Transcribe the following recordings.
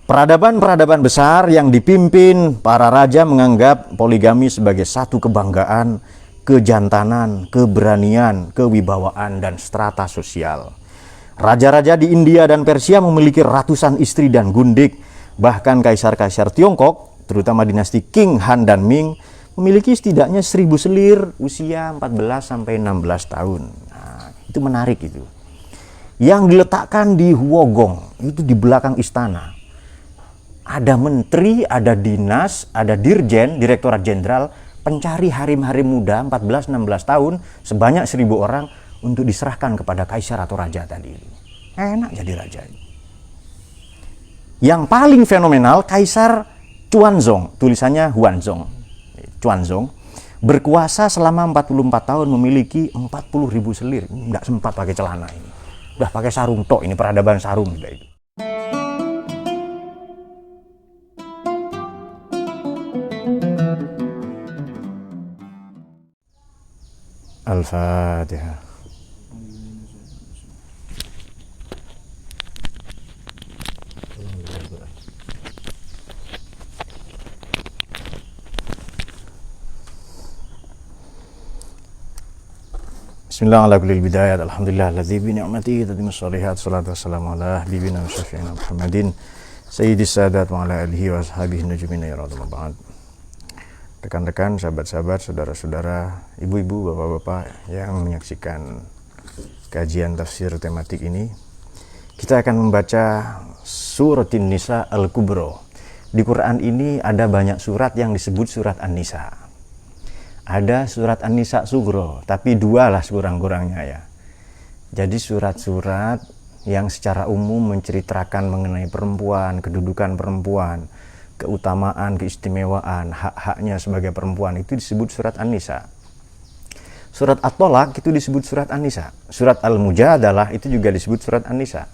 Peradaban-peradaban besar yang dipimpin para raja menganggap poligami sebagai satu kebanggaan, kejantanan, keberanian, kewibawaan, dan strata sosial. Raja-raja di India dan Persia memiliki ratusan istri dan gundik. Bahkan kaisar-kaisar Tiongkok, terutama dinasti Qing, Han, dan Ming, memiliki setidaknya 1000 selir usia 14-16 tahun. Nah, itu menarik itu. Yang diletakkan di Huogong, itu di belakang istana. Ada menteri, ada dinas, ada dirjen, direktorat jenderal, pencari harim-harim muda 14-16 tahun sebanyak 1000 orang untuk diserahkan kepada kaisar atau raja tadi. Enak jadi raja. Yang paling fenomenal Kaisar Xuanzong, tulisannya Huanzong. Xuanzong berkuasa selama 44 tahun, memiliki 40.000 selir. Nggak sempat pakai celana ini. Udah pakai sarung tok, ini peradaban sarung sudah itu. Al-Fatihah. Bismillahirrahmanirrahim. Alhamdulillah ladzi bi ni'matihi tatimmus shalihat. Shalatu wassalamu ala habibina wa syafi'ina Muhammadin sayyidis sadat wa ala alihi wa ashabihi nujumin ya radhiyallahu ba'd. Rekan-rekan, sahabat-sahabat, saudara-saudara, ibu-ibu, bapak-bapak yang menyaksikan kajian tafsir tematik ini, kita akan membaca Suratin Nisa Al-Kubra. Di Quran ini ada banyak surat yang disebut surat An-Nisa. Ada surat An-Nisa Sugro, tapi 2 lah sekurang-kurangnya ya. Jadi surat-surat yang secara umum menceritakan mengenai perempuan, kedudukan perempuan, keutamaan, keistimewaan, hak-haknya sebagai perempuan, itu disebut surat An-Nisa. Surat At-Tolak itu disebut surat An-Nisa. Surat Al-Mujadalah itu juga disebut surat An-Nisa,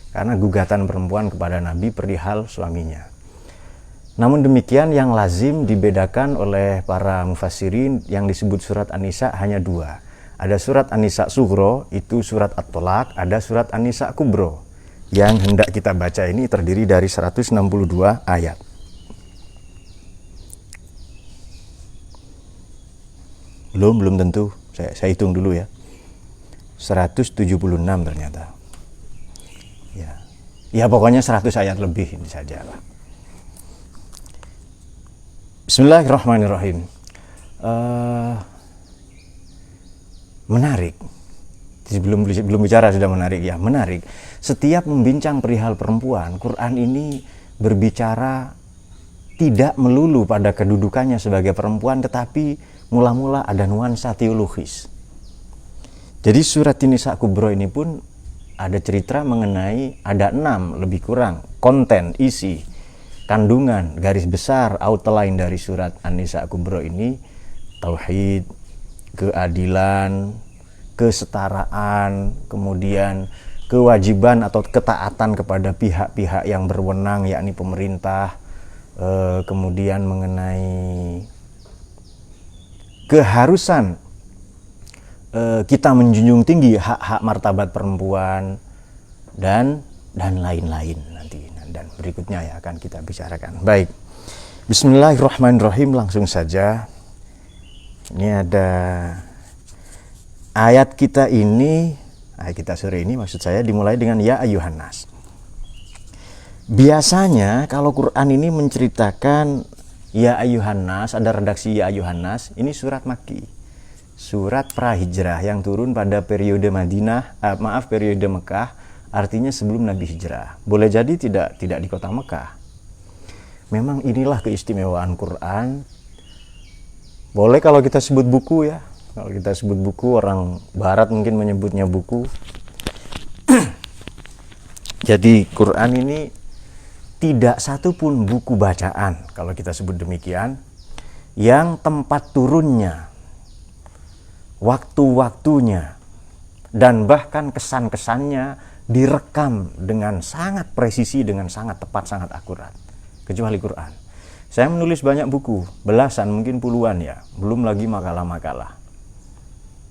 karena gugatan perempuan kepada Nabi perihal suaminya. Namun demikian, yang lazim dibedakan oleh para mufassirin, yang disebut surat An-Nisa hanya 2. Ada surat An-Nisa Sugro, itu surat At-Tolak, ada surat An-Nisa Kubro. Yang hendak kita baca ini terdiri dari 162 ayat. Belum tentu, saya hitung dulu ya. 176 ternyata. Ya pokoknya 100 ayat lebih ini saja lah. Bismillahirrahmanirrahim. Menarik. Belum bicara sudah menarik ya. Menarik. Setiap membincang perihal perempuan, Quran ini berbicara tidak melulu pada kedudukannya sebagai perempuan, tetapi mula-mula ada nuansa teologis. Jadi surat An-Nisa Kubro ini pun ada cerita mengenai, ada 6 lebih kurang konten, isi, kandungan, garis besar, outline dari surat An-Nisa Kubro ini: tauhid, keadilan, kesetaraan, kemudian kewajiban atau ketaatan kepada pihak-pihak yang berwenang, yakni pemerintah, kemudian mengenai keharusan kita menjunjung tinggi hak-hak martabat perempuan dan lain-lain nanti, dan berikutnya ya akan kita bicarakan. Baik, Bismillahirrahmanirrahim, langsung saja. Ini ada ayat kita ini, ayat kita sore ini maksud saya, dimulai dengan ya ayyuhan nas. Biasanya kalau Quran ini menceritakan ya ayyuhan nas, ada redaksi ya ayyuhan nas, ini surat Makki, surat prahijrah yang turun pada periode periode Mekah, artinya sebelum Nabi hijrah. Boleh jadi tidak di kota Mekah. Memang inilah keistimewaan Quran. Boleh kalau kita sebut buku ya, kalau kita sebut buku, orang barat mungkin menyebutnya buku. Jadi Quran ini tidak satu pun buku bacaan, kalau kita sebut demikian, yang tempat turunnya, waktu-waktunya, dan bahkan kesan-kesannya direkam dengan sangat presisi, dengan sangat tepat, sangat akurat, kecuali Quran. Saya menulis banyak buku, belasan, mungkin puluhan ya, belum lagi makalah-makalah.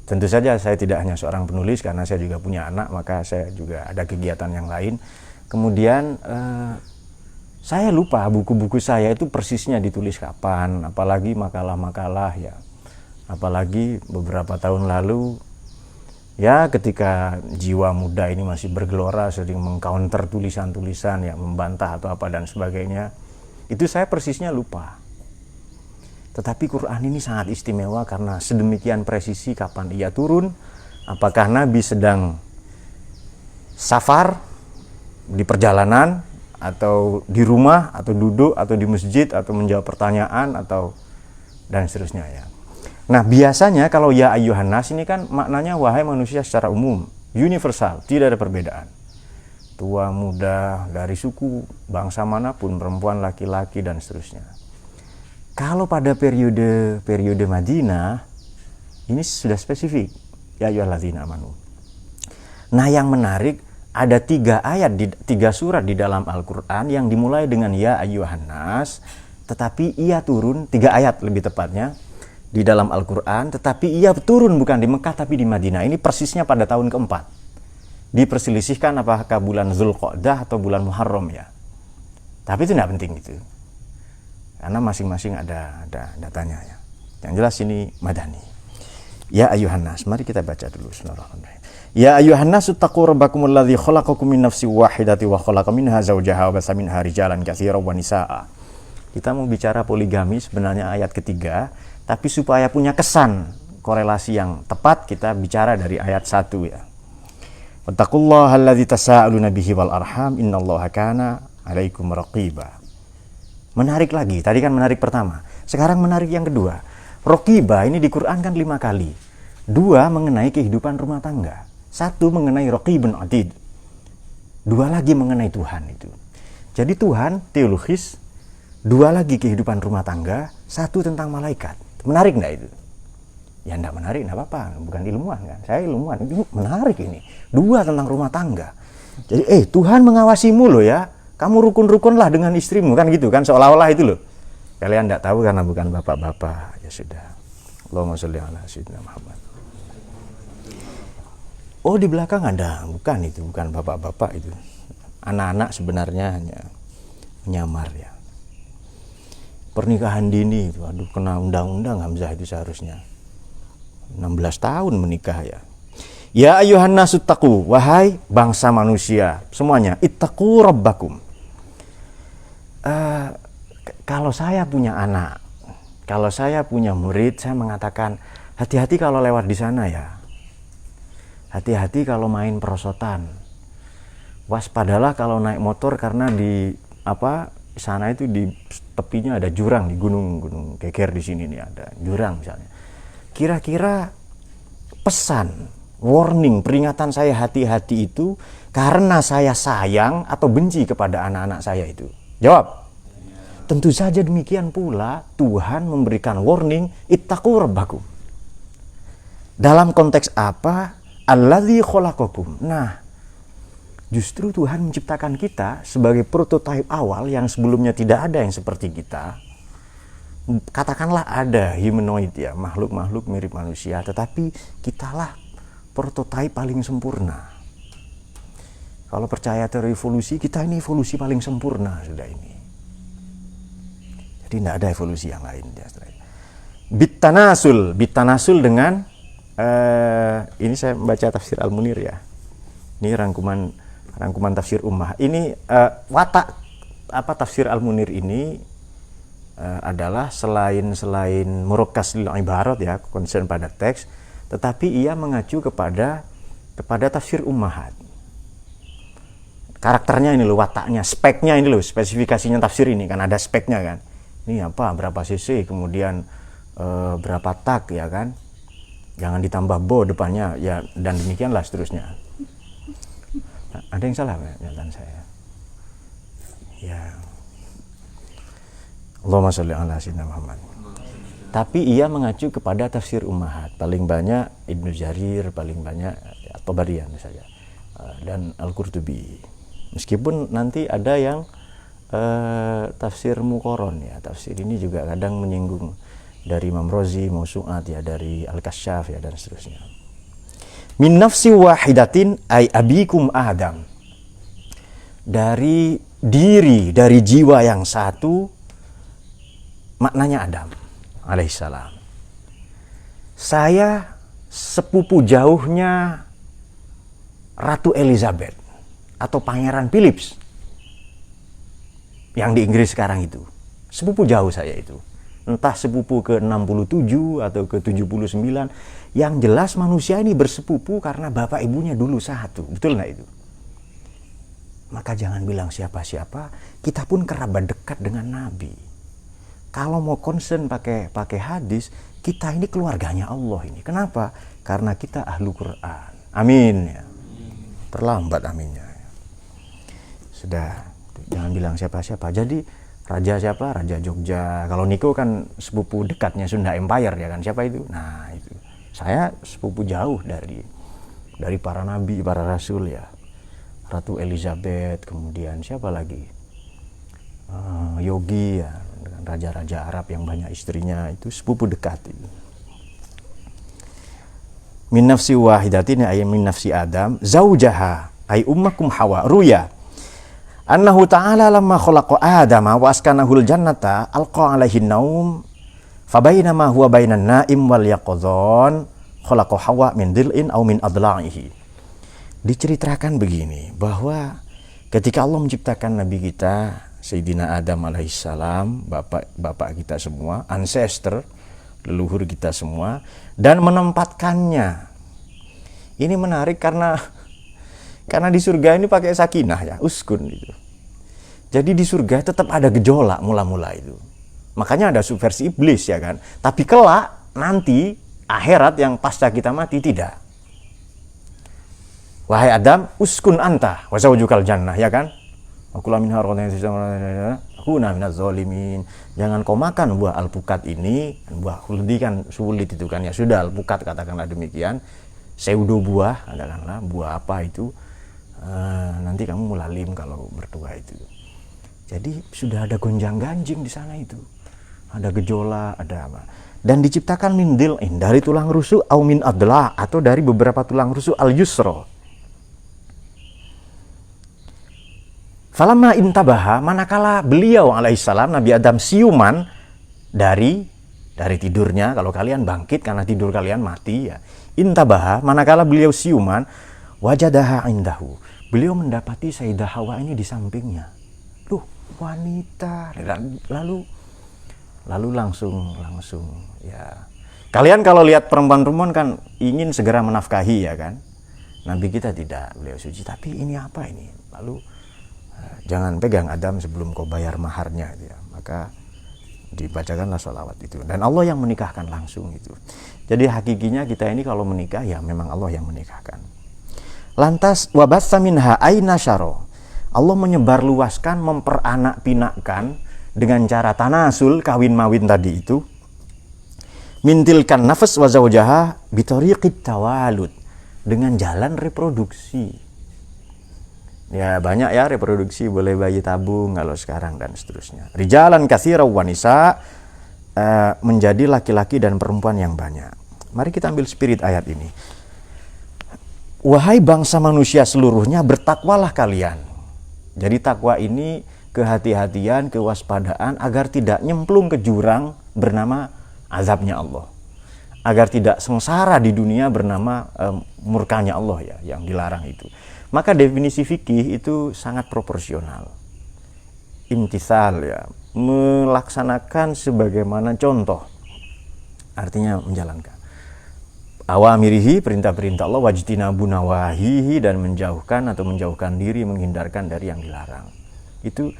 Tentu saja saya tidak hanya seorang penulis, karena saya juga punya anak, maka saya juga ada kegiatan yang lain. Kemudian Saya lupa buku-buku saya itu persisnya ditulis kapan, apalagi makalah-makalah ya. Apalagi beberapa tahun lalu, ya ketika jiwa muda ini masih bergelora, sering mengcounter tulisan-tulisan yang membantah atau apa dan sebagainya. Itu saya persisnya lupa. Tetapi Quran ini sangat istimewa karena sedemikian presisi kapan ia turun, apakah Nabi sedang safar di perjalanan, atau di rumah, atau duduk, atau di masjid, atau menjawab pertanyaan, atau dan seterusnya ya. Nah biasanya kalau ya ayyuhan nas ini kan maknanya wahai manusia secara umum, universal, tidak ada perbedaan. Tua, muda, dari suku, bangsa manapun, perempuan, laki-laki dan seterusnya. Kalau pada periode Madinah ini sudah spesifik, ya ayyuhalladzina amanu. Nah yang menarik, ada 3 surat di dalam Al-Quran yang dimulai dengan ya ayyuhan nas, tetapi ia turun 3 ayat lebih tepatnya di dalam Al-Quran, tetapi ia turun bukan di Mekah tapi di Madinah. Ini persisnya pada tahun keempat. Diperselisihkan apakah bulan Zulqa'dah atau bulan Muharram ya. Tapi itu tidak penting itu, karena masing-masing ada datanya ya. Yang jelas ini Madani. Ya ayyuhan nas, mari kita baca dulu. Bismillahirrahmanirrahim. Ya ayyuhan nasu taqu rabbakumul ladzi khalaqakum min nafsin wahidatin wa khalaqa minha zawjaha wa basa minha rijalan katsiran wa nisaa. Kita mau bicara poligami sebenarnya ayat ketiga, tapi supaya punya kesan korelasi yang tepat kita bicara dari ayat 1 ya. Wattaqullaha alladzi tasaaluna bihi wal arham innallaha kana 'alaikum raqiba. Menarik lagi, tadi kan menarik pertama, sekarang menarik yang kedua. Raqiba ini di Quran kan 5 kali. 2 mengenai kehidupan rumah tangga. 1 mengenai raqibun atid. 2 lagi mengenai Tuhan itu. Jadi Tuhan teologis, 2 lagi kehidupan rumah tangga, 1 tentang malaikat. Menarik enggak itu? Ya enggak menarik, enggak apa-apa, bukan ilmuwan kan. Saya ilmuwan, itu menarik ini. 2 tentang rumah tangga. Jadi Tuhan mengawasimu loh ya. Kamu rukun-rukun lah dengan istrimu kan gitu kan, seolah-olah itu loh. Kalian enggak tahu karena bukan bapak-bapak. Ya sudah. Allahumma sholli ala sayyidina Muhammad. Oh di belakang ada, bukan itu, bukan bapak-bapak itu. Anak-anak sebenarnya hanya menyamar ya. Pernikahan dini itu, aduh kena undang-undang Hamzah itu seharusnya. 16 tahun menikah ya. Ya ayyuhan nasu taqu, wahai bangsa manusia semuanya, ittaqu rabbakum. Kalau saya punya anak, kalau saya punya murid, saya mengatakan hati-hati kalau lewat di sana ya. Hati-hati kalau main perosotan. Waspadalah kalau naik motor karena di sana itu di tepinya ada jurang, di gunung Keker di sini nih ada jurang misalnya. Kira-kira pesan, warning, peringatan saya hati-hati itu karena saya sayang atau benci kepada anak-anak saya itu? Jawab. Tentu saja demikian pula Tuhan memberikan warning, ittaqu rabbakum. Dalam konteks apa? Alladzi khalaqakum. Nah, justru Tuhan menciptakan kita sebagai prototipe awal yang sebelumnya tidak ada yang seperti kita. Katakanlah ada humanoid ya, makhluk-makhluk mirip manusia, tetapi kitalah prototipe paling sempurna. Kalau percaya teori evolusi, kita ini evolusi paling sempurna sudah ini. Jadi tidak ada evolusi yang lain. Bitanasul dengan ini saya membaca tafsir Al-Munir ya. Ini rangkuman tafsir Ummah. Ini watak tafsir Al-Munir ini adalah selain murokkas lil ibarat ya, concern pada teks, tetapi ia mengacu kepada tafsir Ummahat. Karakternya ini loh, wataknya, speknya ini loh, spesifikasinya tafsir ini kan ada speknya kan. Ini berapa cc, kemudian berapa tak ya kan. Jangan ditambah bo depannya ya, dan demikianlah seterusnya. Ada yang salah pernyataan saya? Ya. Allahumma sholli ala sayyidina Muhammad. Tapi ia mengacu kepada tafsir Ummahat. Paling banyak Ibnu Jarir, paling banyak At-Tabari misalnya, dan Al-Qurtubi. Meskipun nanti ada yang tafsir Muqaron ya. Tafsir ini juga kadang menyinggung dari Imam Razi, Mausu'at ya, dari Al-Kasyaf ya, dan seterusnya. Min nafsi wahidatin ay abikum Adam. Dari diri dari jiwa yang satu, maknanya Adam alaihissalam. Saya sepupu jauhnya Ratu Elizabeth atau Pangeran Philips yang di Inggris sekarang itu. Sepupu jauh saya itu. Entah sepupu ke-67 atau ke-79. Yang jelas manusia ini bersepupu karena bapak ibunya dulu satu. Betul nggak itu? Maka jangan bilang siapa-siapa, kita pun kerabat dekat dengan Nabi. Kalau mau concern pakai hadis, kita ini keluarganya Allah ini. Kenapa? Karena kita ahlu Quran. Amin ya. Terlambat aminnya. Sudah, jangan bilang siapa-siapa. Jadi raja siapa? Raja Jogja. Kalau Niko kan sepupu dekatnya Sunda Empire ya kan. Siapa itu? Nah, itu. Saya sepupu jauh dari para nabi, para rasul ya. Ratu Elizabeth, kemudian siapa lagi? Yogi ya, dengan raja-raja Arab yang banyak istrinya, itu sepupu dekat itu. Min nafsi wahidatin ay min nafsi Adam zaujaha ay ummakum Hawa ruya annahu ta'ala lamma khalaqa Adama wa askanahul jannata alqa alaihi naum fabainama huwa bainan naim wal yaqdhan khalaqa Hawa min dil'in aw min adla'ihi. Diceritakan begini, bahwa ketika Allah menciptakan Nabi kita Sayyidina Adam alaihissalam, bapak kita semua, ancestor, leluhur kita semua, dan menempatkannya. Ini menarik karena di surga ini pakai sakinah ya, uskun itu. Jadi di surga tetap ada gejolak mula-mula itu. Makanya ada subversi iblis ya kan. Tapi kelak nanti akhirat yang pasca kita mati tidak. Wahai Adam, uskun anta wa zawjukal jannah ya kan? Aqula minha kuna minaz zalimin. Jangan kau makan buah alpukat ini, buah khuldi kan sulit itu kan ya. Sudah alpukat katakanlah demikian. Pseudo buah, katakanlah buah apa itu? Nanti kamu mulalim kalau bertua itu. Jadi sudah ada gonjang-ganjing di sana itu. Ada gejolak, ada apa? Dan diciptakan min dil'in, dari tulang rusuk au min adla, atau dari beberapa tulang rusuk al-yusra. Falamma intabaha, manakala beliau alaihissalam Nabi Adam siuman dari tidurnya. Kalau kalian bangkit karena tidur kalian mati ya. Intabaha, manakala beliau siuman, wajadaha indahu. Beliau mendapati Sayyidah Hawa ini di sampingnya. Loh, wanita. Lalu langsung ya. Kalian kalau lihat perempuan-perempuan kan ingin segera menafkahi ya kan. Nabi kita tidak, beliau suci. Tapi ini apa ini? Lalu jangan pegang Adam sebelum kau bayar maharnya ya. Maka dibacakanlah sholawat itu. Dan Allah yang menikahkan langsung itu. Jadi hakikinya kita ini kalau menikah ya memang Allah yang menikahkan. Lantas wabassa minha aina syaro. Allah menyebarluaskan, memperanak-pinakkan dengan cara tanasul, kawin mawin tadi itu. Mintilkan nafas wa zawjaha bitariqit tawalud, dengan jalan reproduksi. Ya banyak ya reproduksi, boleh bayi tabung kalau sekarang dan seterusnya. Rijalan katsira wa nisa, menjadi laki-laki dan perempuan yang banyak. Mari kita ambil spirit ayat ini. Wahai bangsa manusia seluruhnya, bertakwalah kalian. Jadi takwa ini kehati-hatian, kewaspadaan agar tidak nyemplung ke jurang bernama azabnya Allah. Agar tidak sengsara di dunia bernama murkanya Allah ya, yang dilarang itu. Maka definisi fikih itu sangat proporsional. Imtithal ya, melaksanakan sebagaimana contoh. Artinya menjalankan. Awamirihi, perintah-perintah Allah, wajtinabu nawahihi, dan menjauhkan diri, menghindarkan dari yang dilarang. Itu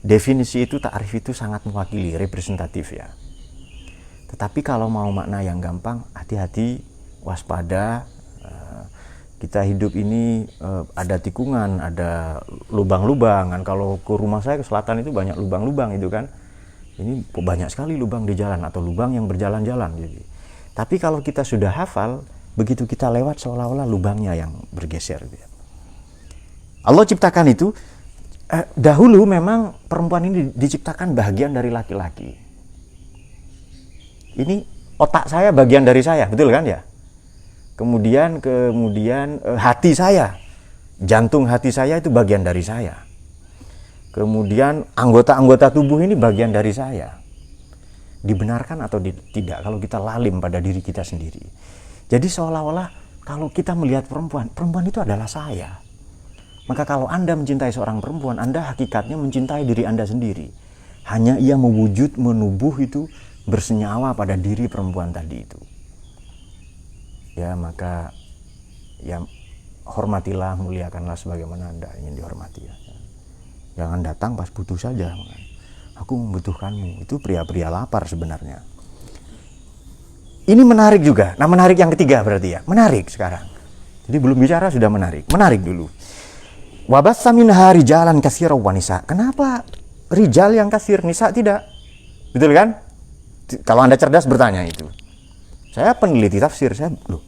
definisi itu, ta'rif itu sangat mewakili, representatif ya. Tetapi kalau mau makna yang gampang, hati-hati, waspada. Kita hidup ini ada tikungan, ada lubang-lubang kan. Kalau ke rumah saya ke selatan itu banyak lubang-lubang itu kan. Ini banyak sekali lubang di jalan atau lubang yang berjalan-jalan jadi. Tapi kalau kita sudah hafal, begitu kita lewat seolah-olah lubangnya yang bergeser gitu ya. Allah ciptakan itu dahulu memang perempuan ini diciptakan bagian dari laki-laki. Ini otak saya bagian dari saya, betul kan ya? Kemudian hati saya, jantung hati saya itu bagian dari saya. Kemudian anggota-anggota tubuh ini bagian dari saya. Dibenarkan atau tidak kalau kita lalim pada diri kita sendiri. Jadi seolah-olah kalau kita melihat perempuan, perempuan itu adalah saya. Maka kalau Anda mencintai seorang perempuan, Anda hakikatnya mencintai diri Anda sendiri. Hanya ia mewujud, menubuh itu, bersenyawa pada diri perempuan tadi itu. Ya, maka ya hormatilah, muliakanlah sebagaimana Anda ingin dihormati. Ya. Jangan datang pas butuh saja. Aku membutuhkanmu. Itu pria-pria lapar sebenarnya. Ini menarik juga. Nah, menarik yang ketiga berarti ya. Menarik sekarang. Jadi belum bicara sudah menarik. Menarik dulu. Wabassa minha rijalan katsira wa nisa. Kenapa rijal yang kasir, nisa tidak? Betul kan? Kalau Anda cerdas bertanya itu. Saya peneliti tafsir, loh,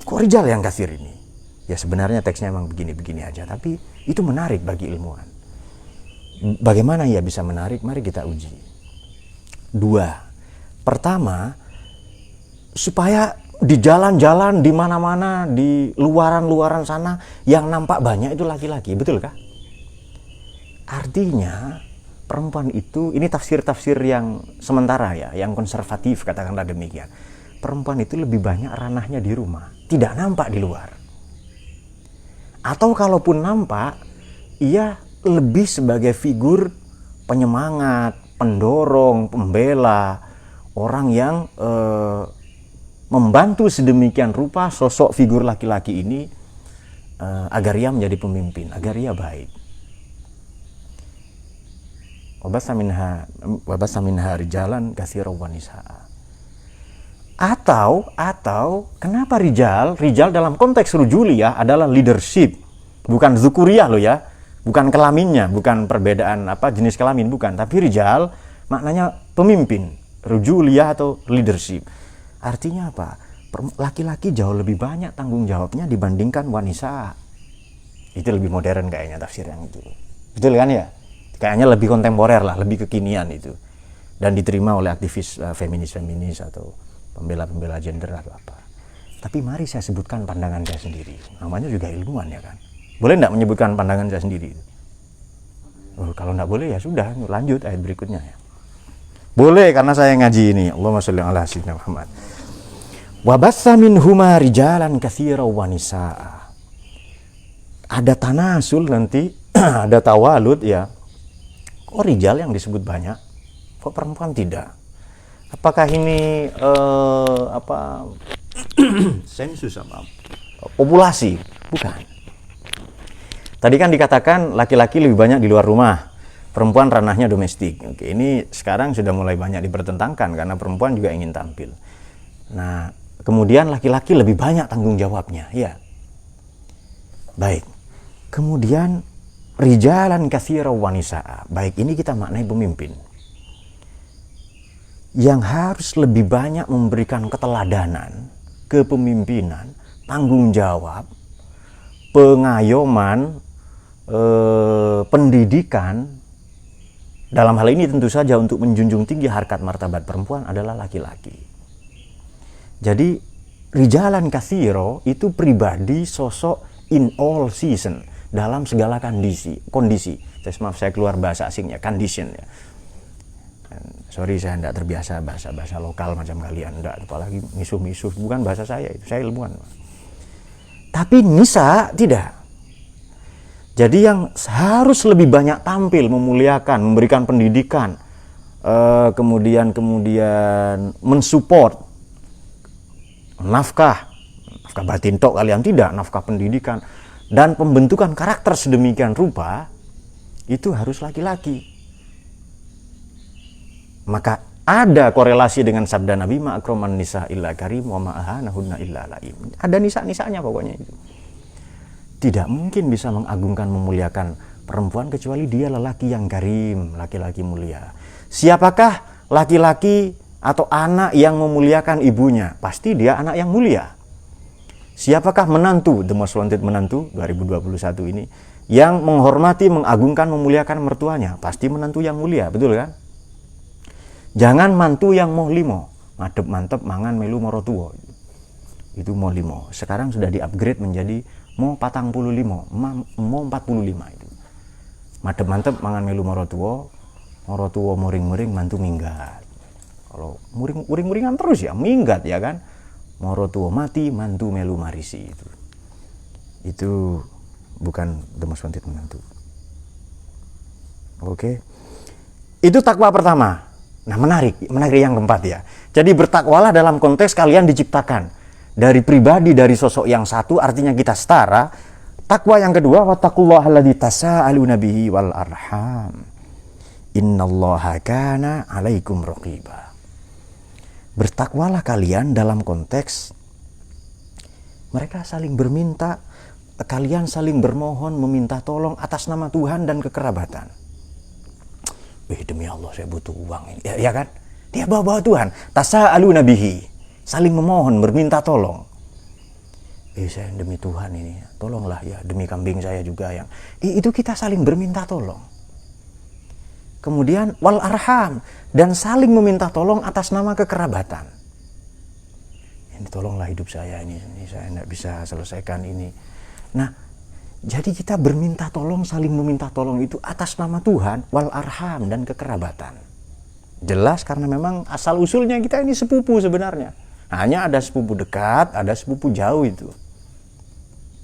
kok rijal yang kasir ini? Ya sebenarnya teksnya emang begini-begini aja, tapi itu menarik bagi ilmuwan. Bagaimana ia bisa menarik? Mari kita uji. 2. Pertama, supaya di jalan-jalan, di mana-mana, di luaran-luaran sana yang nampak banyak itu laki-laki, betul kah? Artinya perempuan itu, ini tafsir-tafsir yang sementara ya, yang konservatif katakanlah demikian. Perempuan itu lebih banyak ranahnya di rumah, tidak nampak di luar. Atau kalaupun nampak, ia lebih sebagai figur penyemangat, pendorong, pembela, orang yang membantu sedemikian rupa sosok figur laki-laki ini agar ia menjadi pemimpin, agar ia baik. Wabassa minha rijalan katsiran wa nisaa. Atau kenapa rijal dalam konteks rujuliyah adalah leadership, bukan zukuriyah loh ya, bukan kelaminnya, bukan perbedaan jenis kelamin, bukan, tapi rijal maknanya pemimpin, rujuliyah atau leadership. Artinya apa? Laki-laki jauh lebih banyak tanggung jawabnya dibandingkan wanita. Itu lebih modern kayaknya tafsir yang itu. Betul kan ya? Kayaknya lebih kontemporer lah, lebih kekinian itu. Dan diterima oleh aktivis feminis atau pembela-pembela gender atau apa. Tapi mari saya sebutkan pandangan saya sendiri. Namanya juga ilmuwan ya kan. Boleh enggak menyebutkan pandangan saya sendiri? Oh, kalau enggak boleh ya sudah, lanjut ayat berikutnya ya. Boleh karena saya ngaji ini. Allahumma sholli ala sayyidina Muhammad. Wabassa minhuma rijalan katsiran wa nisaa. Ada tanasul nanti, ada tawalud ya. Kok rijal yang disebut banyak? Kok perempuan tidak? Apakah ini sensus apa? Populasi? Bukan. Tadi kan dikatakan laki-laki lebih banyak di luar rumah. Perempuan ranahnya domestik. Oke, ini sekarang sudah mulai banyak dipertentangkan karena perempuan juga ingin tampil. Nah, kemudian laki-laki lebih banyak tanggung jawabnya, ya. Baik. Kemudian rijalan katsiran wa nisaa. Baik, ini kita maknai pemimpin. Yang harus lebih banyak memberikan keteladanan, kepemimpinan, tanggung jawab, pengayoman, pendidikan. Dalam hal ini tentu saja untuk menjunjung tinggi harkat martabat perempuan adalah laki-laki. Jadi rijalan katsiro itu pribadi, sosok in all season, dalam segala kondisi. Maaf saya keluar bahasa asingnya, condition ya. Sorry saya tidak terbiasa bahasa lokal macam kalian, enggak, apalagi misuh-misuh, bukan bahasa saya itu, saya ilmuwan. Tapi nisa tidak. Jadi yang harus lebih banyak tampil, memuliakan, memberikan pendidikan, kemudian mensupport nafkah batin tok kalian tidak, nafkah pendidikan dan pembentukan karakter sedemikian rupa itu harus laki-laki. Maka ada korelasi dengan sabda Nabi ma'akraman nisa illa karim wa ma'ahanahunna illa laim. Ada nisa-nisanya pokoknya itu. Tidak mungkin bisa mengagungkan, memuliakan perempuan kecuali dia lelaki yang karim, laki-laki mulia. Siapakah laki-laki atau anak yang memuliakan ibunya? Pasti dia anak yang mulia. Siapakah menantu, the most wanted menantu 2021 ini, yang menghormati, mengagungkan, memuliakan mertuanya? Pasti menantu yang mulia, betul kan? Jangan mantu yang moh limo, ngadep mantep mangan melu moro tuwa. Itu moh limo. Sekarang sudah di-upgrade menjadi mau 45, mau 45 itu. Mantep-mantep mangan melu moro tuwa muring-muring mantu minggat. Kalau muring-muringan terus ya minggat ya kan. Moro tuwa mati mantu melu marisi itu bukan the most wanted menantu. Oke. Itu takwa pertama. Nah, menarik yang keempat ya. Jadi bertakwalah dalam konteks kalian diciptakan dari pribadi, dari sosok yang satu, artinya kita setara. Takwa yang kedua, wattaqullaha alladzi tasaaluna bihi wal arham. Innallaha kana 'alaikum raqiba. Bertakwalah kalian dalam konteks mereka saling berminta, kalian saling bermohon, meminta tolong atas nama Tuhan dan kekerabatan. Demi Allah saya butuh uang ini. Ya kan? Dia bawa Tuhan. Tasaaluna bihi. Saling memohon, berminta tolong. Saya demi Tuhan ini, tolonglah ya, demi kambing saya juga yang. Itu kita saling berminta tolong. Kemudian wal arham, dan saling meminta tolong atas nama kekerabatan. Ini tolonglah hidup saya ini saya tidak bisa selesaikan ini. Nah, jadi kita berminta tolong, saling meminta tolong itu atas nama Tuhan, wal arham, dan kekerabatan. Jelas karena memang asal usulnya kita ini sepupu sebenarnya. Hanya ada sepupu dekat, ada sepupu jauh itu.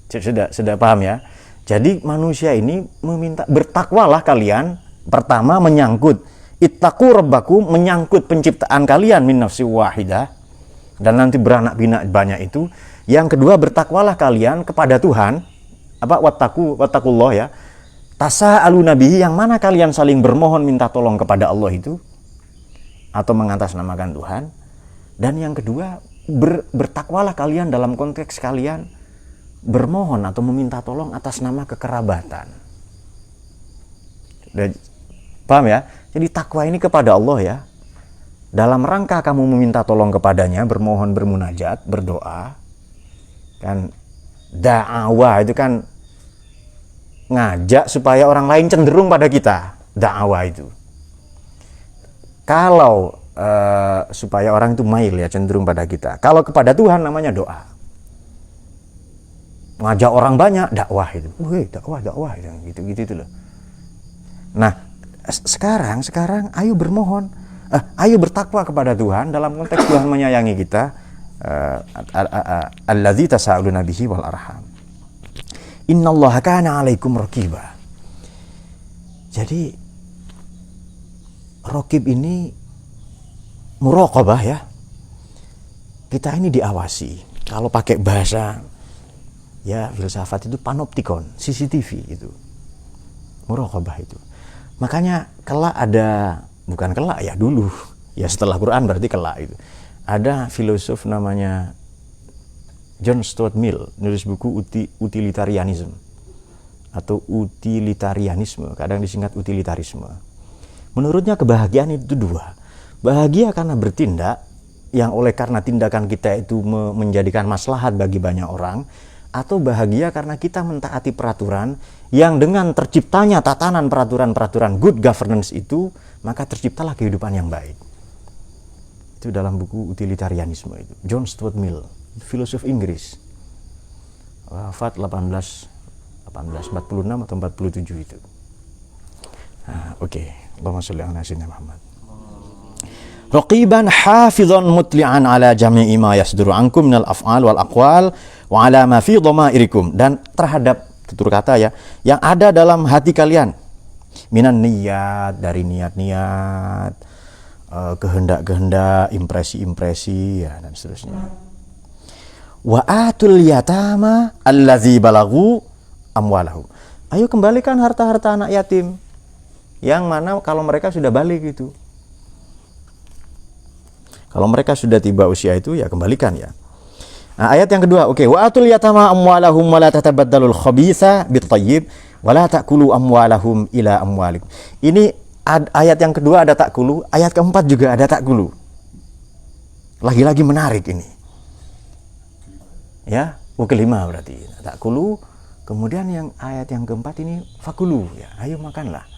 Sudah paham ya? Jadi manusia ini meminta, bertakwalah kalian. Pertama menyangkut ittaqu rabbakum, menyangkut penciptaan kalian min nafsi wahidah, dan nanti beranak pinak banyak itu. Yang kedua, bertakwalah kalian kepada Tuhan. Apa wattaqullah ya. Tasaaluna bihi, yang mana kalian saling bermohon minta tolong kepada Allah itu atau mengatasnamakan Tuhan. Dan yang kedua, bertakwalah kalian dalam konteks kalian bermohon atau meminta tolong atas nama kekerabatan. Paham ya? Jadi takwa ini kepada Allah ya. Dalam rangka kamu meminta tolong kepadanya, bermohon, bermunajat, berdoa. Kan da'awah itu kan ngajak supaya orang lain cenderung pada kita. Da'awah itu. Kalau supaya orang itu mail ya, cenderung pada kita. Kalau kepada Tuhan namanya doa. Ngajak orang banyak, dakwah itu. Dakwah gitu itu loh. Nah, sekarang ayo bermohon, ayo bertakwa kepada Tuhan dalam konteks Tuhan menyayangi kita. Alladzi tasaaluna bihi wal arham. Innallaha kana 'alaikum raqiba. Jadi raqib ini muraqabah ya. Kita ini diawasi. Kalau pakai bahasa ya filsafat itu panoptikon, CCTV itu. Muraqabah itu. Makanya kelak ada, bukan kelak ya, dulu. Ya setelah Quran berarti kelak itu. Ada filosof namanya John Stuart Mill, nulis buku utilitarianism atau utilitarianisme, kadang disingkat utilitarisme. Menurutnya kebahagiaan itu dua. Bahagia karena bertindak, yang oleh karena tindakan kita itu menjadikan maslahat bagi banyak orang, atau bahagia karena kita mentaati peraturan yang dengan terciptanya tatanan peraturan-peraturan good governance itu, maka terciptalah kehidupan yang baik. Itu dalam buku utilitarianisme itu. John Stuart Mill, filosof Inggris. Wafat 1846 atau 47 itu. Oke. Allahumma sholli ala sayyidina Muhammad. Raqiban hafizan mutli'an ala jami'i ma yasduru ankum minal af'al wal aqwal wa ala ma fi dhamairikum, dan terhadap tutur kata ya yang ada dalam hati kalian, minan niyat, dari niat-niat, kehendak-kehendak, impresi-impresi ya, dan seterusnya. Wa atul yatama allazi balagu amwalahu. Ayo kembalikan harta-harta anak yatim yang mana kalau mereka sudah balik itu. Kalau mereka sudah tiba usia itu ya kembalikan ya. Nah, ayat yang kedua, oke. Wa atul yatama amwalahum wa la tatabaddalul khabitha bit-thayyib wa la ta'kulu amwalahum ila amwalikum. Ini ayat yang kedua ada ta'kulu, ayat keempat juga ada ta'kulu. Lagi-lagi menarik ini. Ya, kelima berarti. Ta'kulu, kemudian yang ayat yang keempat ini fakulu ya. Ayo makanlah.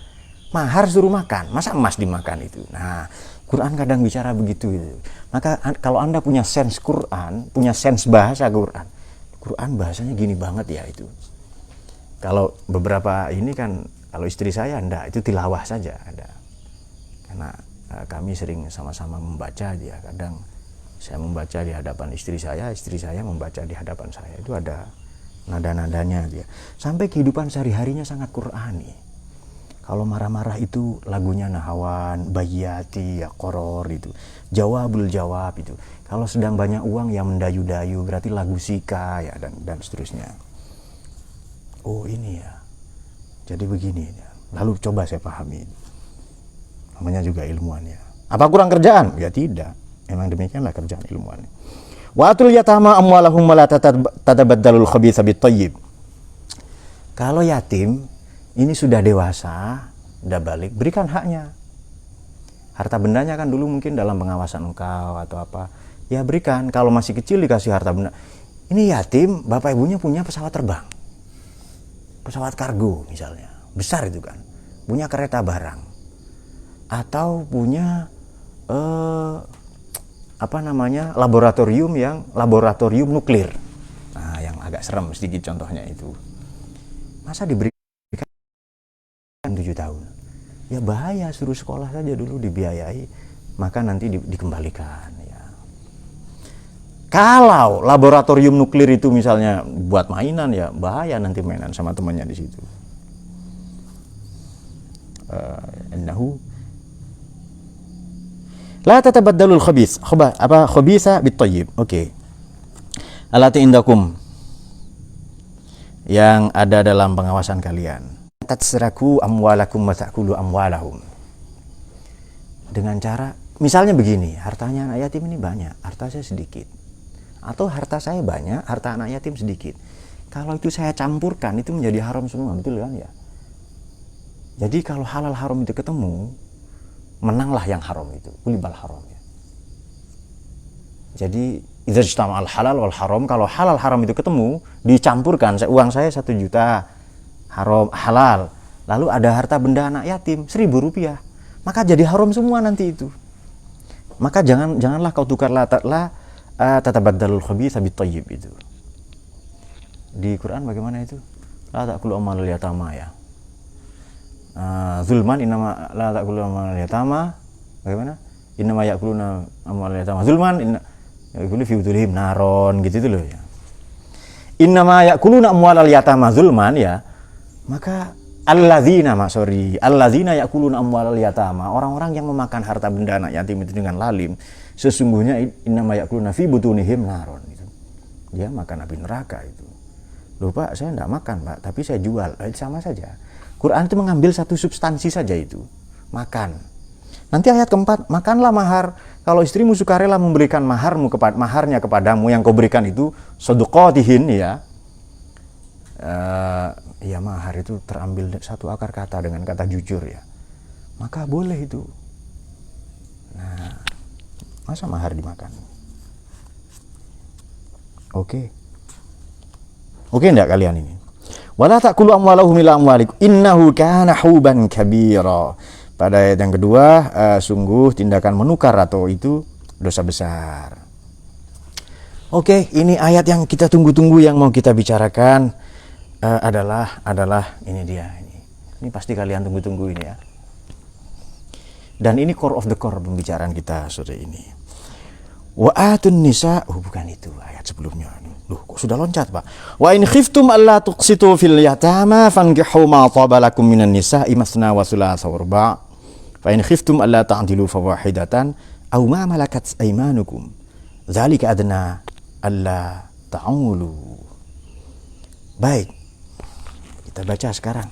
Mahar suruh makan, masa emas dimakan itu. Nah, Quran kadang bicara begitu itu. Maka kalau Anda punya sense Quran, punya sense bahasa Quran bahasanya gini banget ya itu. Kalau beberapa ini kan Kalau istri saya enggak, itu tilawah saja ada. Karena kami sering sama-sama membaca dia. Kadang saya membaca di hadapan istri saya membaca di hadapan saya. Itu ada nada-nadanya dia. Sampai kehidupan sehari-harinya sangat Qur'ani. Kalau marah-marah itu lagunya Nahawan, Bayyati, ya Qoror itu. Jawabul Jawab itu. Kalau sedang banyak uang ya mendayu-dayu, berarti lagu Sika ya dan seterusnya. Oh ini ya. Jadi begini ya. Lalu coba saya pahami. Namanya juga ilmuwan ya. Apa kurang kerjaan? Ya tidak. Memang demikianlah kerjaan ilmuwan. Wa atul yatama amwalahum wa la tatabaddalul khabitha bit-thayyib. Kalau yatim ini sudah dewasa, udah balik, berikan haknya. Harta bendanya kan dulu mungkin dalam pengawasan engkau atau apa. Ya berikan, kalau masih kecil dikasih harta benda. Ini yatim, bapak ibunya punya pesawat terbang. Pesawat kargo misalnya, besar itu kan. Punya kereta barang. Atau punya laboratorium nuklir. Nah, yang agak serem sedikit contohnya itu. Masa diberikan 7 tahun? Ya bahaya, suruh sekolah saja dulu dibiayai, maka nanti dikembalikan ya. Kalau laboratorium nuklir itu misalnya buat mainan ya bahaya, nanti mainan sama temannya di situ. Innahu la tatabaddalul khabitha bit-thayyib. Oke. Allati indakum, yang ada dalam pengawasan kalian. Tatsraku amwalakum wa ta'kulu amwalahum. Dengan cara misalnya begini, hartanya anak yatim ini banyak, harta saya sedikit. Atau harta saya banyak, harta anak yatim sedikit. Kalau itu saya campurkan, itu menjadi haram semua, betul kan ya? Jadi kalau halal haram itu ketemu, menanglah yang haram itu, kulibal haram ya. Jadi idza ijtama'al halal wal haram, kalau halal haram itu ketemu, dicampurkan, uang saya 1 juta haram halal, lalu ada harta benda anak yatim 1.000 rupiah, maka jadi haram semua nanti itu. Maka janganlah kau tukar tatabaddalul khabitha bit-thayyib itu. Di Quran bagaimana itu? La ta'kulu amwalal yatama ya. Zulman innama la ta'kulu amwalal yatama. Bagaimana? Innama ya'kuluna amwalal yatama zulman ya'kulu fi butulihim naron, gitu itu loh ya. Innama ya'kuluna amwalal yatama zulman ya. Maka alladzina ya'kuluna amwalal yatama, orang-orang yang memakan harta benda anak yatim itu dengan lalim, sesungguhnya innama ya'kuluna fi butunihim naron itu. Dia makan api neraka itu. Loh Pak, saya enggak makan Pak, tapi saya jual. Sama saja. Quran itu mengambil satu substansi saja itu, makan. Nanti ayat keempat, makanlah mahar. Kalau istrimu sukarela memberikan maharnya kepadamu, yang kau berikan itu sedekatihin ya. Ya mahar itu terambil satu akar kata dengan kata jujur ya. Maka boleh itu. Nah, masa mahar dimakan? Oke enggak kalian ini? Wala ta'kulu amwalahum ila amwalikum innahu kana huban kabira. Pada ayat yang kedua, sungguh tindakan menukar atau itu dosa besar. Oke, ini ayat yang kita tunggu-tunggu yang mau kita bicarakan adalah ini dia ini. Ini pasti kalian tunggu-tunggu ini ya. Dan ini core of the core pembicaraan kita sore ini. Wa atun nisa, bukan itu ayat sebelumnya. Loh, kok sudah loncat, Pak? Wa in khiftum alla tuqsitu fil yatama fankihu ma taba lakum minan nisa'i masna wa thulatha wa ruba'. Fa in khiftum alla ta'dilu fawahidatan aw ma malakat aymanukum. Dzalika adna alla ta'ulu. Baik. Kita baca sekarang.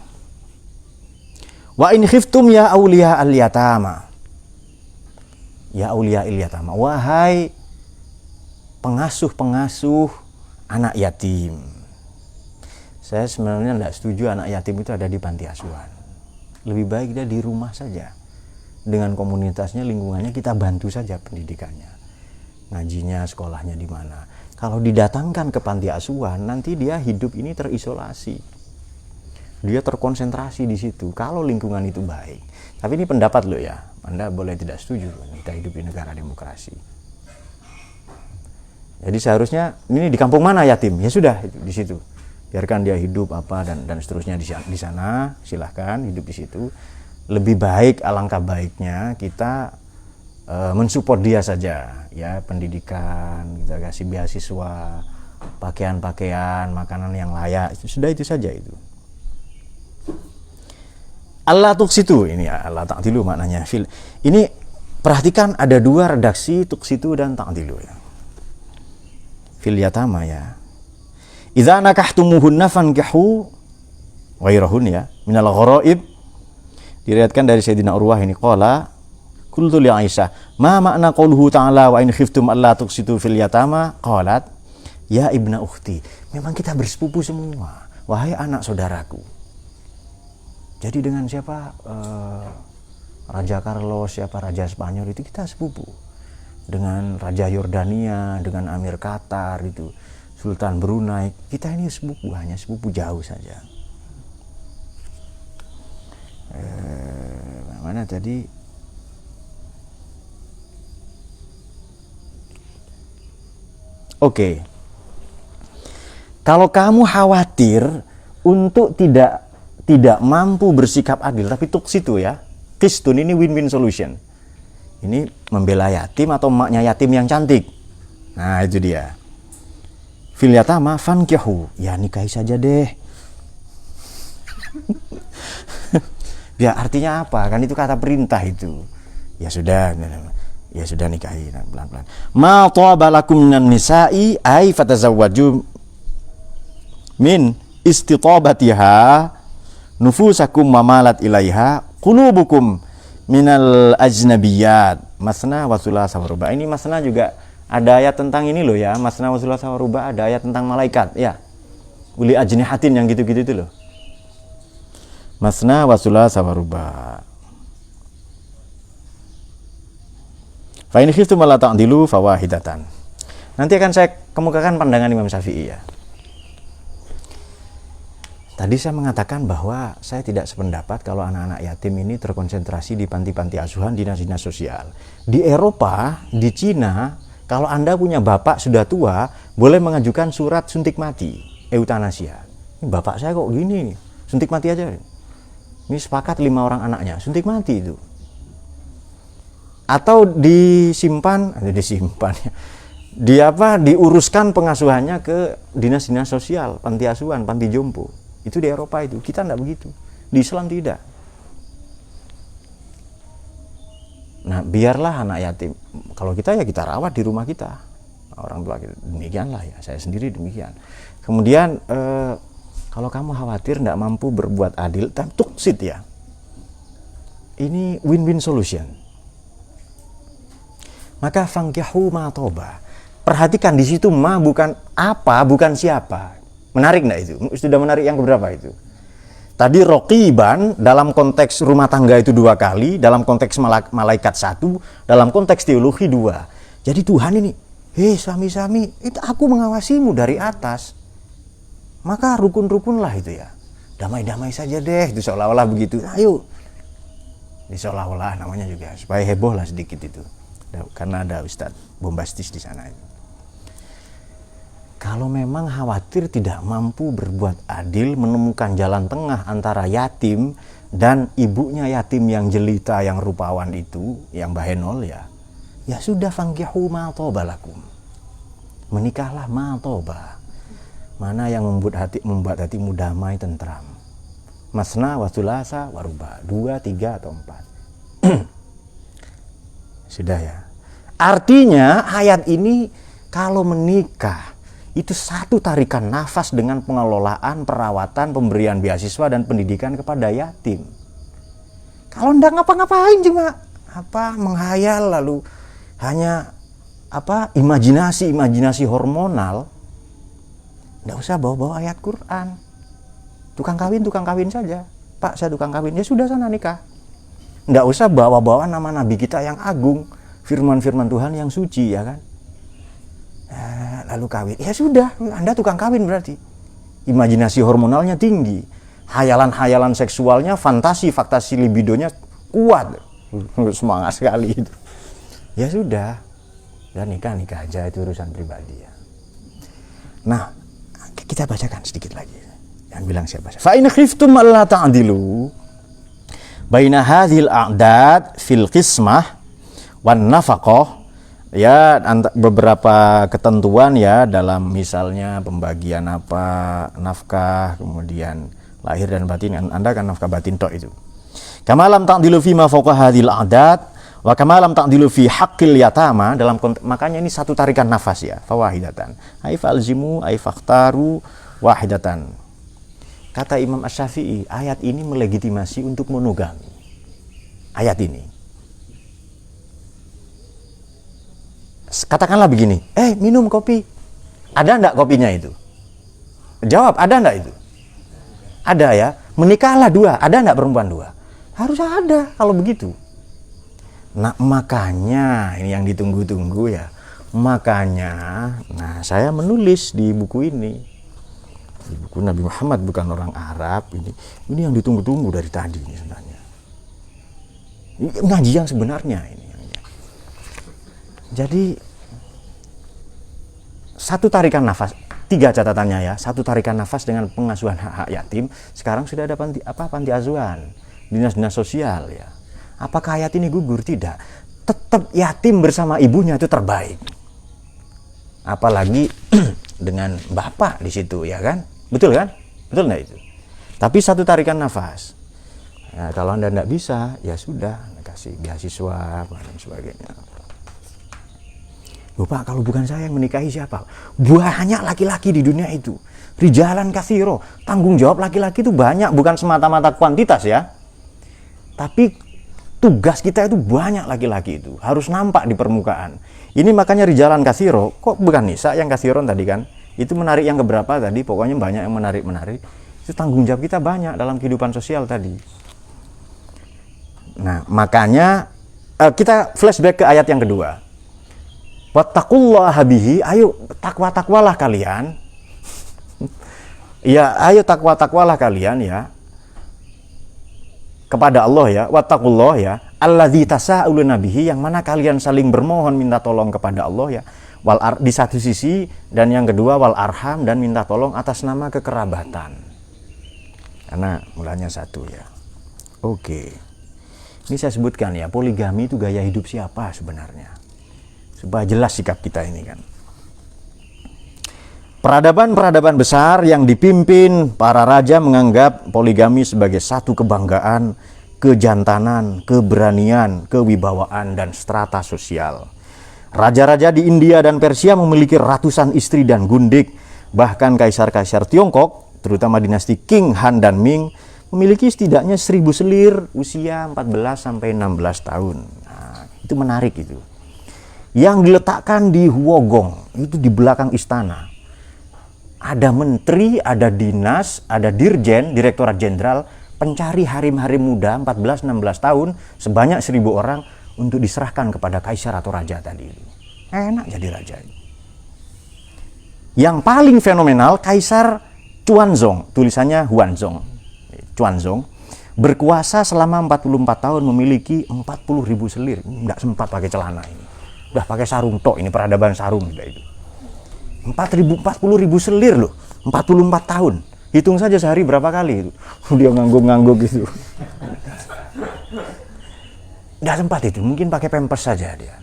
Wa in khiftum ya auliya al-yatama. Ya auliya al-yatama. Wahai pengasuh-pengasuh anak yatim. Saya sebenarnya tidak setuju anak yatim itu ada di panti asuhan. Lebih baik dia di rumah saja. Dengan komunitasnya, lingkungannya, kita bantu saja pendidikannya. Ngajinya, sekolahnya di mana. Kalau didatangkan ke panti asuhan, nanti dia hidup ini terisolasi. Dia terkonsentrasi di situ. Kalau lingkungan itu baik. Tapi ini pendapat lo ya. Anda boleh tidak setuju. Kita hidup di negara demokrasi. Jadi seharusnya ini di kampung mana yatim? Ya sudah, itu di situ. biarkan dia hidup apa dan seterusnya di sana, silahkan hidup di situ. Lebih baik, alangkah baiknya kita mensupport dia saja, ya, pendidikan, kita kasih beasiswa, pakaian, makanan yang layak, sudah itu saja itu. Allah tuksitu, ini Allah ta'dilu maknanya. Ini perhatikan ada dua redaksi, tuksitu dan ta'dilu ya. Fil yatama ya. Idza nakahtumuhunna fankihu ghairahun ya minal gharaib. Diriwayatkan dari Sayyidina Urwah ini qala qultu li Aisyah ma makna qauluhu ta'ala wa in khiftum alla tuksitu fil yatama qalat ya ibna ukhti. Memang kita bersepupu semua, wahai anak saudaraku. Jadi dengan siapa Raja Carlos, siapa Raja Spanyol itu kita sepupu. Dengan Raja Yordania, dengan Amir Qatar itu, Sultan Brunei, kita ini sepupu, hanya sepupu jauh saja. Mana tadi? Oke. Kalau kamu khawatir untuk tidak mampu bersikap adil, tapi tuksitu ya, qistun ini win-win solution. Ini membela yatim atau emaknya yatim yang cantik. Nah itu dia. Fil yatama fankihu, ya nikahi saja deh. Ya artinya apa? Kan itu kata perintah itu. Ya sudah nikahi pelan-pelan. Ma thaba lakum minan nisa'i ay fatazawwaju min istitabatiha nufusakum mamalat ilaiha qulubukum minal ajnabiyat masna wa thulatsa wa ruba. Ini masna juga ada ayat tentang ini loh ya, masna wa thulatsa wa ruba, ada ayat tentang malaikat ya. Uli ajnihatin yang gitu-gitu itu loh. Masna wa thulatsa wa ruba. Fa in khiftum alla ta'dilu fawahidatan. Nanti akan saya kemukakan pandangan Imam Syafi'i ya. Tadi saya mengatakan bahwa saya tidak sependapat kalau anak-anak yatim ini terkonsentrasi di panti-panti asuhan, dinas-dinas sosial. Di Eropa, di Cina, kalau Anda punya bapak sudah tua, boleh mengajukan surat suntik mati, eutanasia. Ini bapak saya kok gini, suntik mati aja. Ini sepakat 5 orang anaknya, suntik mati itu. Atau diuruskan pengasuhannya ke dinas-dinas sosial, panti asuhan, panti jompo. Itu di Eropa itu, kita tidak begitu. Di Islam tidak. Nah, biarlah anak yatim. Kalau kita ya kita rawat di rumah kita. Orang tua kita, demikianlah ya, saya sendiri demikian. Kemudian kalau kamu khawatir tidak mampu berbuat adil, tuksit ya. Ini win-win solution. Maka fankihu ma toba. Perhatikan di situ ma bukan apa, bukan siapa. Menarik enggak itu? Sudah menarik yang keberapa itu? Tadi roqiban dalam konteks rumah tangga itu 2 kali, dalam konteks malaikat 1, dalam konteks teologi 2. Jadi Tuhan ini, hei suami-suami, itu aku mengawasimu dari atas. Maka rukun-rukun lah itu ya. Damai-damai saja deh, itu seolah-olah begitu. Ayo. Ini seolah-olah namanya juga, supaya heboh lah sedikit itu. Karena ada Ustadz bombastis di sana. Kalau memang khawatir tidak mampu berbuat adil, menemukan jalan tengah antara yatim dan ibunya yatim yang jelita, yang rupawan itu, yang bahenol ya. Ya sudah, fankihu ma toba lakum. Menikahlah ma toba. Mana yang membuat hatimu damai, tentram. Masna wa thulatsa wa ruba. 2, 3 atau 4. Sudah ya. Artinya ayat ini kalau menikah itu satu tarikan nafas dengan pengelolaan, perawatan, pemberian beasiswa dan pendidikan kepada yatim. Kalau ndak ngapa-ngapain cuma menghayal lalu hanya imajinasi hormonal, ndak usah bawa-bawa ayat Quran. Tukang kawin saja. Pak, saya tukang kawin. Ya sudah, sana nikah. Ndak usah bawa-bawa nama nabi kita yang agung, firman-firman Tuhan yang suci ya kan. Lalu kawin, ya sudah, Anda tukang kawin berarti. Imajinasi hormonalnya tinggi, hayalan-hayalan seksualnya, fantasi libidonya kuat, semangat sekali itu. Ya sudah, ya nikah aja, itu urusan pribadi ya. Nah, kita bacakan sedikit lagi. Yang bilang siapa? Fa in khiftum alla ta'dilu baina hadhil a'dad fil qismah wan nafaqah, ya beberapa ketentuan ya dalam misalnya pembagian apa, nafkah, kemudian lahir dan batin. Anda kan nafkah batin tok itu. Kamalam ta'dilu fi ma fawqa hadhil a'dad wa kamalam ta'dilu fi haqqil yatama, dalam makanya ini satu tarikan nafas ya, fawahidatan ai falzimu ai fakhtaru wahidatan. Kata Imam Asy-Syafi'i, ayat ini melegitimasi untuk monogami. Ayat ini. Katakanlah begini, minum kopi. Ada enggak kopinya itu? Jawab, ada enggak itu? Ada ya. Menikahlah dua, ada enggak perempuan dua? Harus ada kalau begitu. Nah, makanya ini yang ditunggu-tunggu ya. Makanya, nah saya menulis di buku ini. Di buku Nabi Muhammad bukan orang Arab ini yang ditunggu-tunggu dari tadi ini sebenarnya. Ini ngaji yang sebenarnya ini. Jadi satu tarikan nafas, 3 catatannya ya. Satu tarikan nafas dengan pengasuhan hak-hak yatim. Sekarang sudah ada panti asuhan, dinas-dinas sosial ya. Apakah ayat ini gugur? Tidak. Tetap yatim bersama ibunya itu terbaik. Apalagi dengan bapak di situ ya kan? Betul kan? Betul nggak itu? Tapi satu tarikan nafas. Ya, kalau Anda nggak bisa, ya sudah, kasih beasiswa dan sebagainya. Bapak, kalau bukan saya yang menikahi siapa? Banyak laki-laki di dunia itu. Rijalan katsiro. Tanggung jawab laki-laki itu banyak, bukan semata-mata kuantitas ya. Tapi tugas kita itu banyak laki-laki itu. Harus nampak di permukaan. Ini makanya rijalan katsiro. Kok bukan nisa yang katsiron tadi kan? Itu menarik yang keberapa tadi, pokoknya banyak yang menarik. Itu tanggung jawab kita banyak dalam kehidupan sosial tadi. Nah, makanya kita flashback ke ayat yang kedua. Wattaqullaha bihi, ayo takwa-takwalah kalian. Ya, ayo takwa-takwalah kalian ya. Kepada Allah ya, wattaqullah ya, alladzi tasaaluna bihi, yang mana kalian saling bermohon minta tolong kepada Allah ya. Di satu sisi, dan yang kedua wal arham, dan minta tolong atas nama kekerabatan, karena mulanya satu ya. Oke, ini saya sebutkan ya, poligami itu gaya hidup siapa sebenarnya, supaya jelas sikap kita ini kan. Peradaban-peradaban besar yang dipimpin para raja menganggap poligami sebagai satu kebanggaan, kejantanan, keberanian, kewibawaan, dan strata sosial. Raja-raja di India dan Persia memiliki ratusan istri dan gundik. Bahkan kaisar-kaisar Tiongkok, terutama dinasti Qing, Han, dan Ming, memiliki setidaknya 1000 selir usia 14-16 tahun. Nah, itu menarik itu. Yang diletakkan di Huogong, itu di belakang istana. Ada menteri, ada dinas, ada dirjen, direktorat jenderal, pencari harim-harim muda 14-16 tahun, sebanyak 1000 orang, untuk diserahkan kepada kaisar atau raja tadi. Enak jadi raja. Yang paling fenomenal, Kaisar Xuanzong, tulisannya Huanzong. Xuanzong berkuasa selama 44 tahun, memiliki 40.000 selir. Nggak sempat pakai celana ini. Udah pakai sarung tok, ini peradaban sarung sudah itu. 40.000 selir loh, 44 tahun. Hitung saja sehari berapa kali itu. Dia ngangguk-ngangguk gitu. Nggak sempat itu, mungkin pakai pampers saja dia.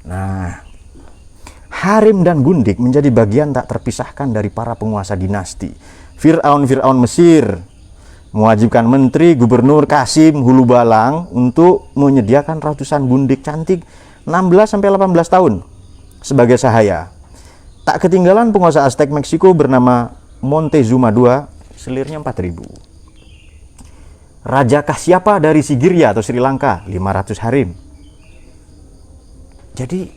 Nah, harim dan gundik menjadi bagian tak terpisahkan dari para penguasa dinasti. Fir'aun Mesir mewajibkan menteri, gubernur, kasim, hulu balang untuk menyediakan ratusan gundik cantik 16-18 tahun sebagai sahaya. Tak ketinggalan penguasa Aztec Meksiko bernama Montezuma II, selirnya 4.000. Raja Kasyapa dari Sigiriya atau Sri Lanka, 500 harim. Jadi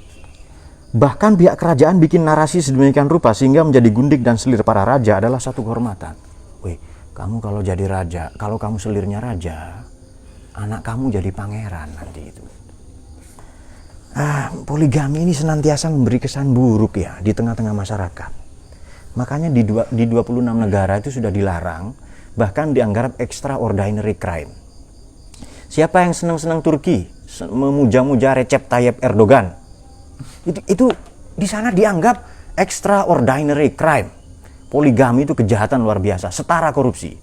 bahkan pihak kerajaan bikin narasi sedemikian rupa sehingga menjadi gundik dan selir para raja adalah satu kehormatan. Wih, kamu kalau jadi raja, kalau kamu selirnya raja, anak kamu jadi pangeran nanti itu. Poligami ini senantiasa memberi kesan buruk ya di tengah-tengah masyarakat. Makanya di 26 negara itu sudah dilarang, bahkan dianggap extraordinary crime. Siapa yang senang-senang Turki, memuja-muja Recep Tayyip Erdogan, itu di sana dianggap extraordinary crime. Poligami itu kejahatan luar biasa, setara korupsi.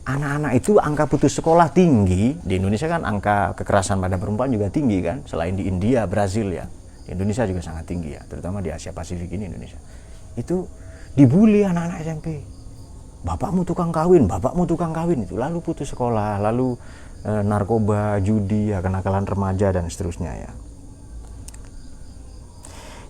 Anak-anak itu angka putus sekolah tinggi. Di Indonesia kan angka kekerasan pada perempuan juga tinggi kan, selain di India, Brazil ya. Di Indonesia juga sangat tinggi ya, terutama di Asia Pasifik ini Indonesia. Itu dibully anak-anak SMP. Bapakmu tukang kawin, bapakmu tukang kawin itu. Lalu putus sekolah, lalu narkoba, judi, ya, kenakalan remaja dan seterusnya ya.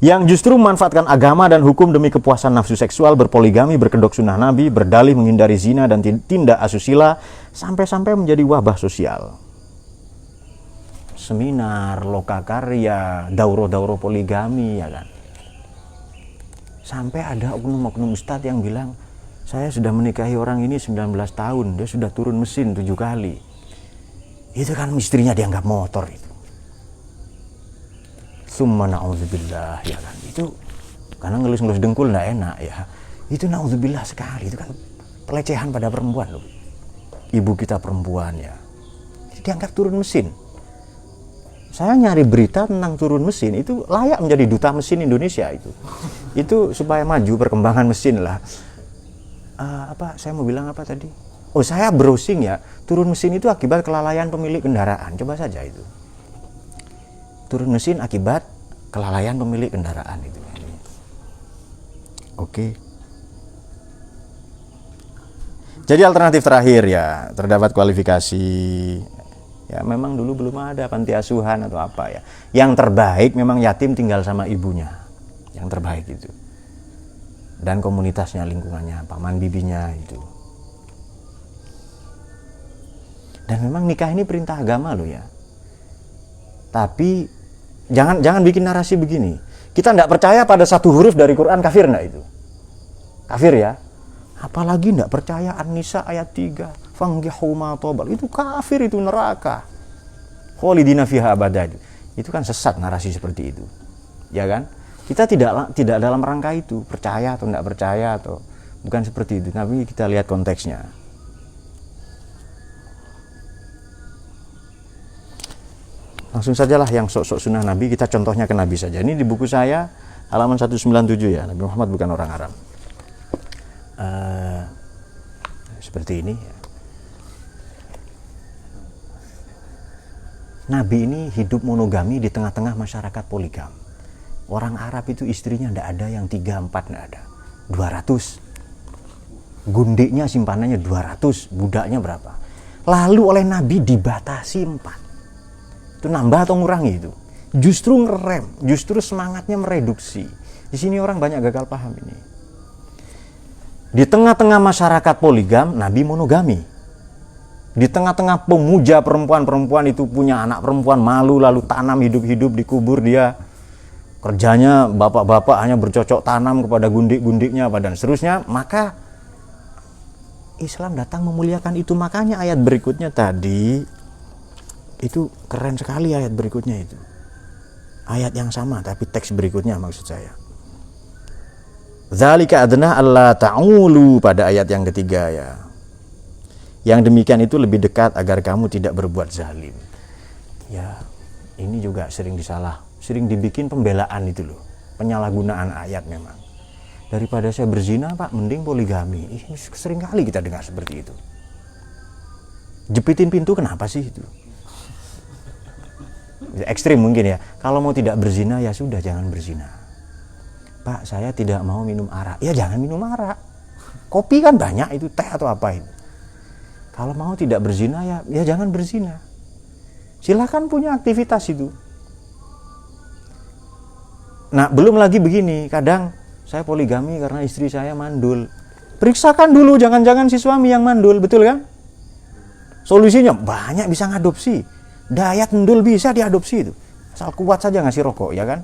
Yang justru memanfaatkan agama dan hukum demi kepuasan nafsu seksual, berpoligami, berkedok sunnah Nabi, berdalih menghindari zina dan tindak asusila, sampai-sampai menjadi wabah sosial. Seminar, lokakarya, dauro-dauro poligami ya kan. Sampai ada oknum-oknum ustadz yang bilang, saya sudah menikahi orang ini 19 tahun, dia sudah turun mesin 7 kali. Itu kan istrinya dianggap motor itu. Summa na'udzubillah ya kan. Itu karena ngelus-ngelus dengkul nggak enak ya. Itu na'udzubillah sekali, itu kan pelecehan pada perempuan loh. Ibu kita perempuan ya. Dianggap turun mesin. Saya nyari berita tentang turun mesin itu layak menjadi duta mesin Indonesia itu. Itu supaya maju perkembangan mesin lah. Saya mau bilang apa tadi? Oh, saya browsing ya. Turun mesin itu akibat kelalaian pemilik kendaraan. Coba saja itu. Turun mesin akibat kelalaian pemilik kendaraan itu. Oke. Jadi alternatif terakhir ya, terdapat kualifikasi. Ya memang dulu belum ada panti asuhan atau apa ya. Yang terbaik memang yatim tinggal sama ibunya. Yang terbaik itu. Dan komunitasnya, lingkungannya, paman bibinya itu. Dan memang nikah ini perintah agama loh ya. Tapi jangan bikin narasi begini. Kita tidak percaya pada satu huruf dari Quran, kafir enggak itu? Kafir ya. Apalagi tidak percaya An-Nisa ayat 3. Fangihu ma tobal. Itu kafir, itu neraka. Kholidina fiha abada. Itu kan sesat narasi seperti itu. Ya kan? Kita tidak dalam rangka itu, percaya atau tidak percaya atau bukan seperti itu. Tapi kita lihat konteksnya. Langsung sajalah yang sok-sok sunnah Nabi, kita contohnya ke Nabi saja. Ini di buku saya, halaman 197 ya. Nabi Muhammad bukan orang Arab. Seperti ini. Nabi ini hidup monogami di tengah-tengah masyarakat poligam. Orang Arab itu istrinya tidak ada yang 3-4, tidak ada. 200. Gundiknya simpanannya 200, budaknya berapa. Lalu oleh Nabi dibatasi 4. Itu nambah atau ngurangi itu? Justru ngerem, justru semangatnya mereduksi. Di sini orang banyak gagal paham ini. Di tengah-tengah masyarakat poligam, Nabi monogami. Di tengah-tengah pemuja perempuan itu punya anak perempuan malu, lalu tanam hidup-hidup dikubur dia. Kerjanya bapak-bapak hanya bercocok tanam kepada gundik-gundiknya dan seterusnya. Maka Islam datang memuliakan itu. Makanya ayat berikutnya tadi itu keren sekali, ayat berikutnya itu. Ayat yang sama tapi teks berikutnya maksud saya. Dzalika adna alla ta'ulu, pada ayat yang ketiga ya. Yang demikian itu lebih dekat agar kamu tidak berbuat zalim. Ya, ini juga sering dibikin pembelaan itu loh. Penyalahgunaan ayat memang. Daripada saya berzina, Pak, mending poligami. Ini sering kali kita dengar seperti itu. Jepitin pintu kenapa sih itu? Ekstrim mungkin ya. Kalau mau tidak berzina ya sudah, jangan berzina. Pak, saya tidak mau minum arak. Ya jangan minum arak. Kopi kan banyak itu, teh atau apa itu. Kalau mau tidak berzina ya jangan berzina. Silakan punya aktivitas itu. Nah, belum lagi begini, kadang saya poligami karena istri saya mandul. Periksakan dulu, jangan-jangan si suami yang mandul, betul kan? Solusinya banyak, bisa ngadopsi. Dayat mandul bisa diadopsi itu. Asal kuat saja ngasih rokok, ya kan?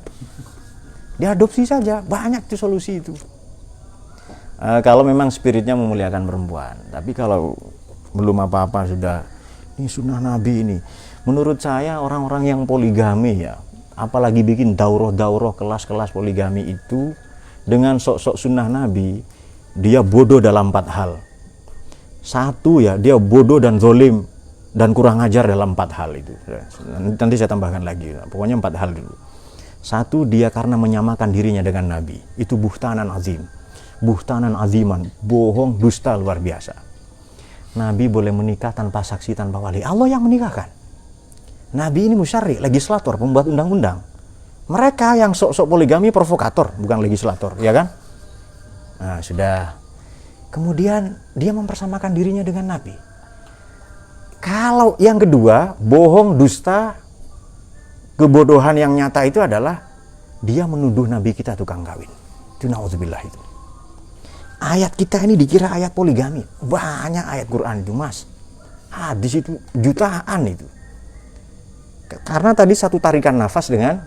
Diadopsi saja, banyak itu solusi itu. Kalau memang spiritnya memuliakan perempuan. Tapi kalau belum apa-apa sudah, ini sunnah Nabi ini. Menurut saya orang-orang yang poligami ya, apalagi bikin daurah-daurah kelas-kelas poligami itu dengan sok-sok sunnah Nabi, dia bodoh dalam 4 hal. Satu ya, dia bodoh dan zalim dan kurang ajar dalam 4 hal itu. Nanti saya tambahkan lagi, pokoknya 4 hal dulu. Satu, dia karena menyamakan dirinya dengan Nabi, itu buhtanan azim. buhtanan aziman, bohong, dusta luar biasa. Nabi boleh menikah tanpa saksi, tanpa wali. Allah yang menikahkan. Nabi ini musyarri, legislator, pembuat undang-undang. Mereka yang sok-sok poligami provokator, bukan legislator, ya kan? Nah, sudah. Kemudian dia mempersamakan dirinya dengan Nabi. Kalau yang kedua, bohong, dusta, kebodohan yang nyata itu adalah dia menuduh Nabi kita tukang kawin. Itu naudzubillah itu. Ayat kita ini dikira ayat poligami. Banyak ayat Quran itu, Mas. Hadis itu jutaan itu. Karena tadi satu tarikan nafas dengan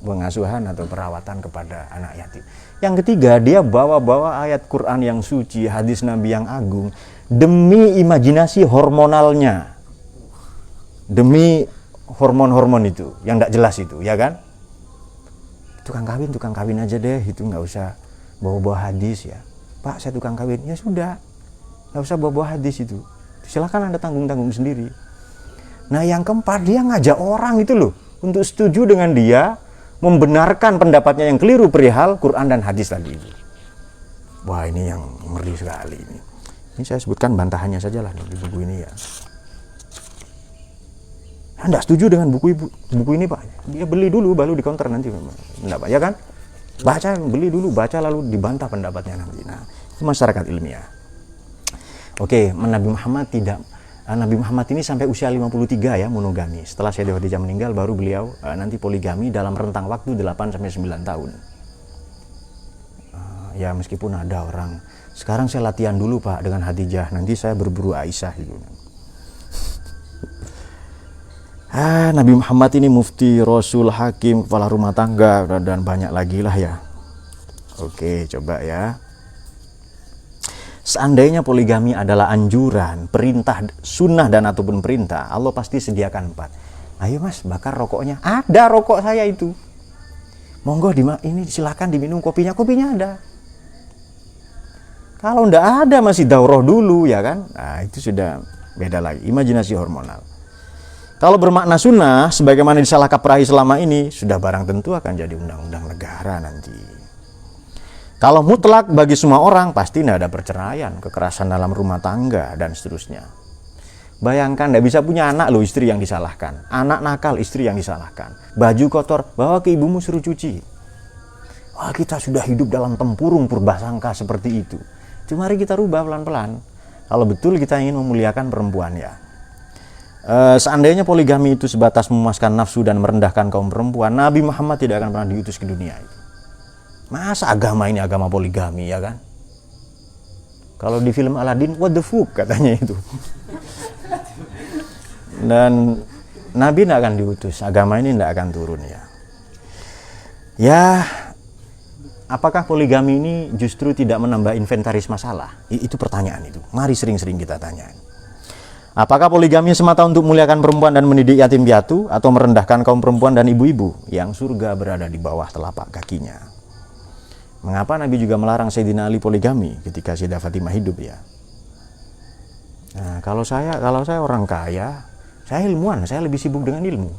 pengasuhan atau perawatan kepada anak yatim. Yang ketiga, dia bawa-bawa ayat Quran yang suci, hadis Nabi yang agung demi imajinasi hormonalnya. Demi hormon-hormon itu yang tidak jelas itu, ya kan? Tukang kawin aja deh, itu nggak usah bawa-bawa hadis ya. Pak, saya tukang kawin. Ya sudah, nggak usah bawa-bawa hadis itu. Silakan Anda tanggung-tanggung sendiri. Nah, yang keempat, dia ngajak orang itu loh untuk setuju dengan dia, membenarkan pendapatnya yang keliru perihal Quran dan hadis tadi itu. Wah, ini yang ngeri sekali ini. Ini saya sebutkan bantahannya saja lah di buku ini ya. Anda setuju dengan buku ini Pak? Dia beli dulu, baru di counter nanti. Enggak Pak, ya kan? Baca, beli dulu, baca lalu dibantah pendapatnya nanti. Nah, itu masyarakat ilmiah. Oke, Nabi Muhammad ini sampai usia 53 ya monogami. Setelah Sayyidah Khadijah meninggal baru beliau nanti poligami dalam rentang waktu 8 sampai 9 tahun. Ya meskipun ada orang, sekarang saya latihan dulu Pak dengan Khadijah, nanti saya berburu Aisyah gitu. Nabi Muhammad ini mufti, rasul, hakim, kepala rumah tangga, dan banyak lagi lah ya. Oke, coba ya. Seandainya poligami adalah anjuran, perintah, sunnah dan ataupun perintah, Allah pasti sediakan 4. Ayo Mas, bakar rokoknya. Ada rokok saya itu. Monggo ini silakan diminum kopinya ada. Kalau ndak ada masih daurah dulu ya kan. Nah, itu sudah beda lagi, imajinasi hormonal. Kalau bermakna sunnah, sebagaimana disalah kaprahi selama ini, sudah barang tentu akan jadi undang-undang negara nanti. Kalau mutlak bagi semua orang, pasti tidak ada perceraian, kekerasan dalam rumah tangga, dan seterusnya. Bayangkan, tidak bisa punya anak loh, istri yang disalahkan. Anak nakal, istri yang disalahkan. Baju kotor, bawa ke ibumu suruh cuci. Wah, kita sudah hidup dalam tempurung purbasangka seperti itu. Cuma mari kita rubah pelan-pelan. Kalau betul kita ingin memuliakan perempuan ya. Seandainya poligami itu sebatas memuaskan nafsu dan merendahkan kaum perempuan, Nabi Muhammad tidak akan pernah diutus ke dunia itu. Masa agama ini agama poligami ya kan? Kalau di film Aladdin, what the fuck katanya itu. Dan Nabi tidak akan diutus, agama ini tidak akan turun ya. Ya, apakah poligami ini justru tidak menambah inventaris masalah? Itu pertanyaan itu. Mari sering-sering kita tanya. Apakah poligami semata untuk memuliakan perempuan dan mendidik yatim piatu, atau merendahkan kaum perempuan dan ibu-ibu yang surga berada di bawah telapak kakinya? Mengapa Nabi juga melarang Sayyidina Ali poligami ketika Sayyidah Fatimah hidup ya? Nah, kalau saya orang kaya, saya ilmuwan, saya lebih sibuk dengan ilmu.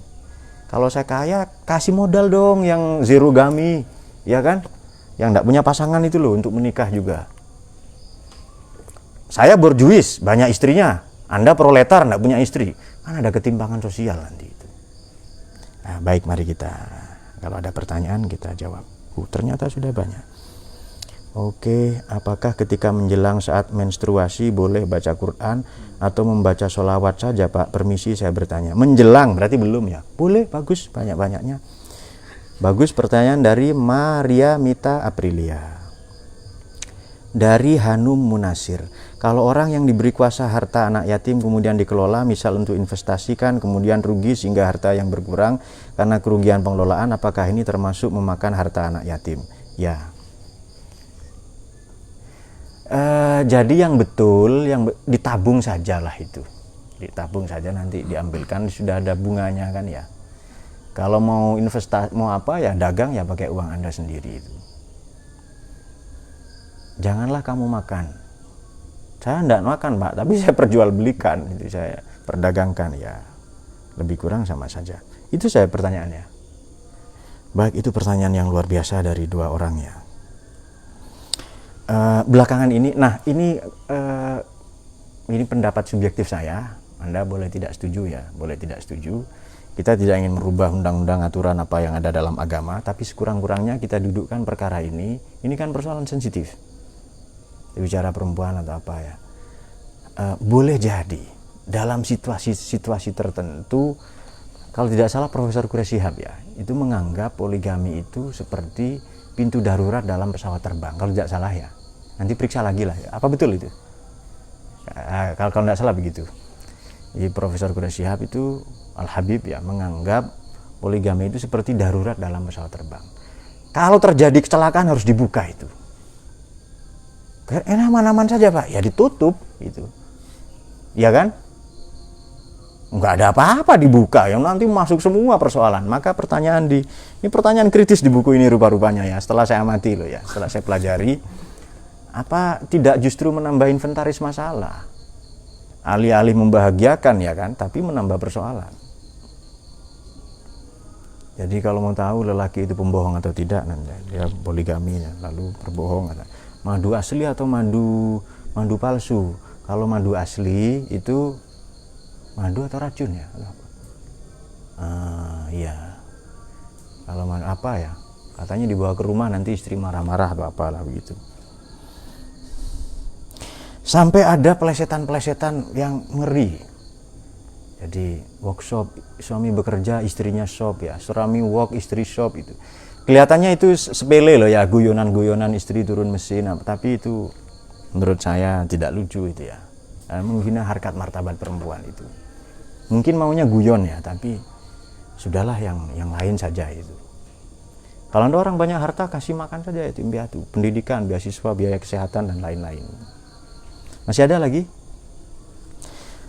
Kalau saya kaya, kasih modal dong yang zerogami, ya kan? Yang tidak punya pasangan itu loh untuk menikah juga. Saya borjuis, banyak istrinya. Anda proletar, tidak punya istri, kan ada ketimpangan sosial nanti itu. Nah, baik, mari kita, kalau ada pertanyaan kita jawab. Ternyata sudah banyak. Oke, apakah ketika menjelang saat menstruasi boleh baca Quran atau membaca sholawat saja Pak? Permisi saya bertanya. Menjelang berarti belum ya? Boleh, bagus, banyak-banyaknya. Bagus pertanyaan dari Maria Mita Aprilia. Dari Hanum Munasir. Kalau orang yang diberi kuasa harta anak yatim kemudian dikelola misal untuk investasikan kemudian rugi sehingga harta yang berkurang karena kerugian pengelolaan, apakah ini termasuk memakan harta anak yatim? Ya. Jadi yang betul, yang ditabung sajalah itu. Ditabung saja nanti diambilkan, sudah ada bunganya kan ya. Kalau mau investasi, mau apa ya dagang ya pakai uang Anda sendiri itu. Janganlah kamu makan. Saya tidak makan Pak, tapi saya perjualbelikan, itu saya perdagangkan ya. Lebih kurang sama saja. Itu saya pertanyaannya. Baik, itu pertanyaan yang luar biasa dari dua orang ya. belakangan ini, nah ini pendapat subjektif saya. Anda boleh tidak setuju ya, boleh tidak setuju. Kita tidak ingin merubah undang-undang aturan apa yang ada dalam agama, tapi sekurang-kurangnya kita dudukkan perkara ini kan persoalan sensitif. Bicara perempuan atau apa ya. Boleh jadi dalam situasi tertentu, kalau tidak salah Profesor Quraish Shihab ya, itu menganggap poligami itu seperti pintu darurat dalam pesawat terbang, kalau tidak salah ya. Nanti periksa lagi lah ya. Apa betul itu? Kalau tidak salah begitu. Jadi Profesor Quraish Shihab itu Al-Habib ya menganggap poligami itu seperti darurat dalam pesawat terbang. Kalau terjadi kecelakaan harus dibuka itu. Aman-aman saja Pak, ya ditutup itu. Ya kan? Nggak ada apa-apa dibuka, yang nanti masuk semua persoalan. Maka ini pertanyaan kritis di buku ini rupa-rupanya ya. Setelah saya amati loh ya, setelah saya pelajari, apa tidak justru menambah inventaris masalah? Alih-alih membahagiakan ya kan, tapi menambah persoalan. Jadi kalau mau tahu lelaki itu pembohong atau tidak, nanti dia poligami ya, lalu berbohong. Madu asli atau madu palsu? Kalau madu asli itu madu atau racun ya? Iya. Kalau madu apa ya? Katanya dibawa ke rumah nanti istri marah-marah atau apalah begitu. Sampai ada pelesetan-pelesetan yang ngeri. Jadi workshop, suami bekerja, istrinya shop ya. Suami work, istri shop itu. Kelihatannya itu sepele loh ya, guyonan-guyonan istri turun mesin. Tapi itu menurut saya tidak lucu itu ya. Menghina harkat martabat perempuan itu. Mungkin maunya guyon ya, tapi sudahlah yang lain saja itu. Kalau ada orang banyak harta, kasih makan saja yatim piatu, pendidikan, beasiswa, biaya kesehatan dan lain-lain. Masih ada lagi?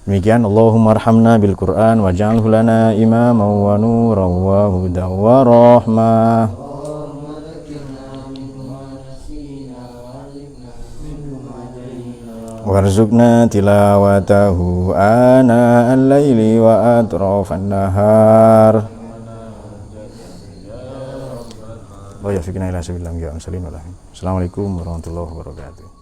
Demikian, Allahumma arhamna bil Qur'an waj'alhu lana imaman wa nuran wa hudan wa rahmah. Warzuqna tilawatahu ana al-laili wa atrafan nahar. Wa yafiqna ila sabilillah ya Assalamualaikum warahmatullahi wabarakatuh.